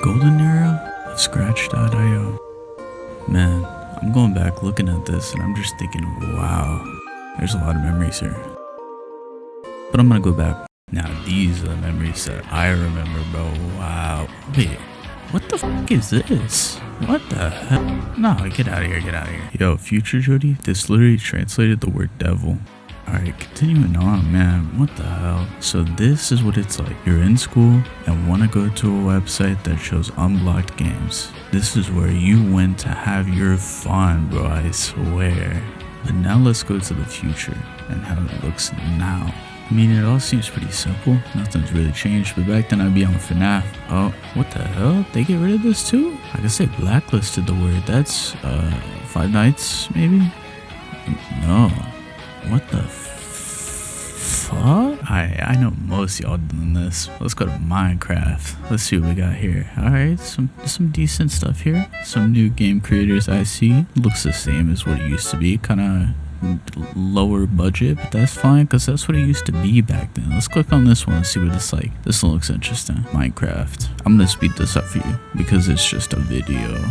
golden era of Scratch.io. Man, I'm going back looking at this and I'm just thinking, wow, there's a lot of memories here. But I'm gonna go back. Now these are the memories that I remember, bro. Wow. Wait, what the fuck is this? What the hell? No, get out of here, get out of here. Yo, Future Jody, this literally translated the word devil. Alright, continuing on, man, what the hell? So this is what it's like. You're in school and want to go to a website that shows unblocked games. This is where you went to have your fun, bro, I swear. But now let's go to the future and how it looks now. I mean, it all seems pretty simple. Nothing's really changed, but back then I'd be on FNAF. Oh, what the hell? They get rid of this too? I can say blacklisted the word. That's, 5 nights, maybe? No. What the fuck? I know most of y'all doing this. Let's go to Minecraft. Let's see what we got here. Alright, some decent stuff here. Some new game creators I see. Looks the same as what it used to be. Kinda lower budget, but that's fine because that's what it used to be back then. Let's click on this one and see what it's like. This one looks interesting. Minecraft. I'm gonna speed this up for you because it's just a video.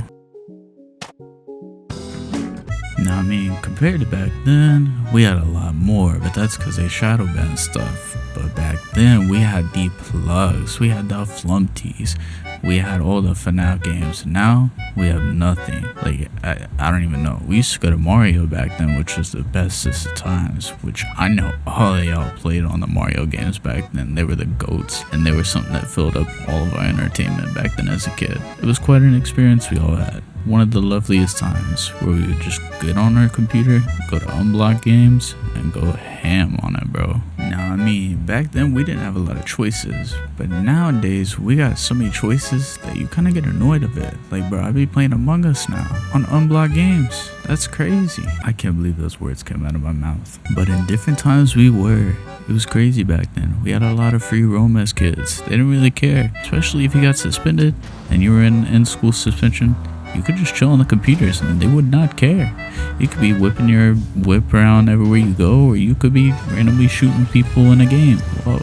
Now, I mean, compared to back then, we had a lot more, but that's because they shadow banned stuff. But back then, we had the plugs, we had the flumpties, we had all the FNAF games. Now, we have nothing. Like, I don't even know. We used to go to Mario back then, which was the bestest of times, which I know all of y'all played on the Mario games back then. They were the GOATs, and they were something that filled up all of our entertainment back then as a kid. It was quite an experience we all had. One of the loveliest times where we would just get on our computer, go to unblock games, and go ham on it, bro. Now, I mean, back then we didn't have a lot of choices, but nowadays we got so many choices that you kind of get annoyed of it. Like, bro, I be playing Among Us now on unblocked games. That's crazy. I can't believe those words came out of my mouth. But in different times we were. It was crazy back then. We had a lot of free roam as kids. They didn't really care, especially if you got suspended and you were in school suspension. You could just chill on the computers and they would not care. You could be whipping your whip around everywhere you go, or you could be randomly shooting people in a game. Well,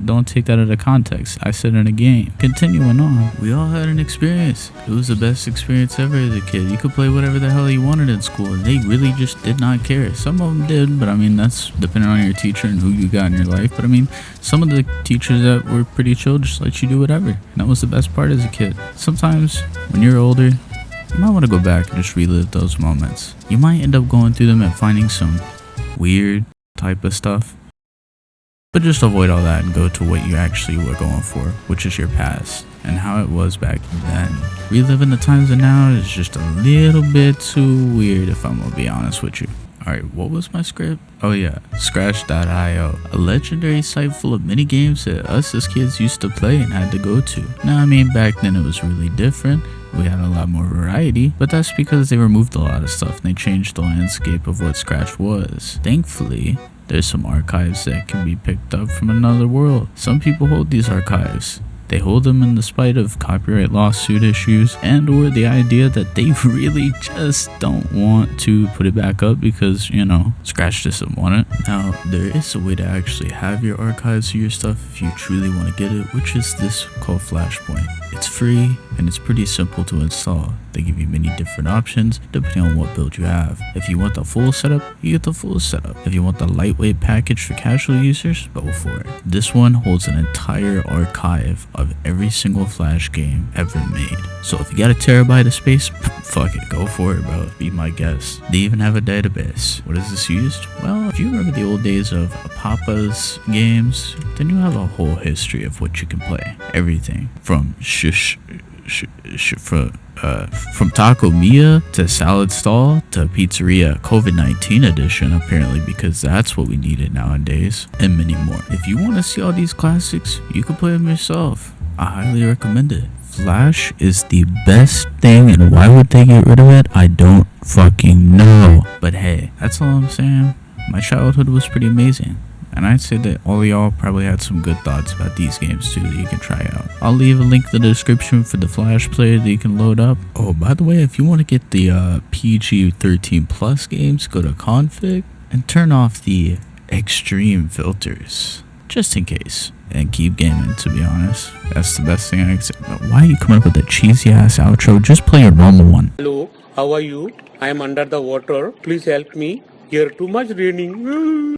don't take that out of context. I said in a game. Continuing on, we all had an experience. It was the best experience ever as a kid. You could play whatever the hell you wanted in school, and they really just did not care. Some of them did, but I mean, that's depending on your teacher and who you got in your life. But I mean, some of the teachers that were pretty chill just let you do whatever. And that was the best part as a kid. Sometimes, when you're older, you might want to go back and just relive those moments. You might end up going through them and finding some weird type of stuff. But just avoid all that and go to what you actually were going for, which is your past and how it was back then. Reliving the times of now is just a little bit too weird, if I'm gonna be honest with you. Alright, what was my script? Oh yeah, Scratch.io, a legendary site full of mini games that us as kids used to play and had to go to. Now, I mean, back then it was really different. We had a lot more variety, but that's because they removed a lot of stuff and they changed the landscape of what Scratch was. Thankfully, there's some archives that can be picked up from another world. Some people hold these archives. They hold them in the spite of copyright lawsuit issues and or the idea that they really just don't want to put it back up because, you know, Scratch doesn't want it. Now, there is a way to actually have your archives of your stuff if you truly want to get it, which is this called Flashpoint. It's free and it's pretty simple to install. They give you many different options depending on what build you have. If you want the full setup, you get the full setup. If you want the lightweight package for casual users, go for it. This one holds an entire archive of every single Flash game ever made. So if you got a terabyte of space, fuck it, go for it, bro. Be my guest. They even have a database. What is this used? Well, if you remember the old days of Papa's games, then you have a whole history of what you can play. Everything from from Taco Mia to Salad Stall to Pizzeria COVID-19 edition, apparently, because that's what we needed nowadays, and many more. If you want to see all these classics, you can play them yourself. I highly recommend it. Flash is the best thing, and why would they get rid of it? I don't fucking know. But hey, that's all I'm saying. My childhood was pretty amazing. And I'd say that all of y'all probably had some good thoughts about these games too that you can try out. I'll leave a link in the description for the Flash player that you can load up. Oh, by the way, if you want to get the PG-13 plus games, go to config and turn off the extreme filters. just in case, and keep gaming. To be honest, that's the best thing I can say. Why are you coming up with a cheesy ass outro? Just play your normal one. Hello, how are you? I am under the water. Please help me. Here too much raining.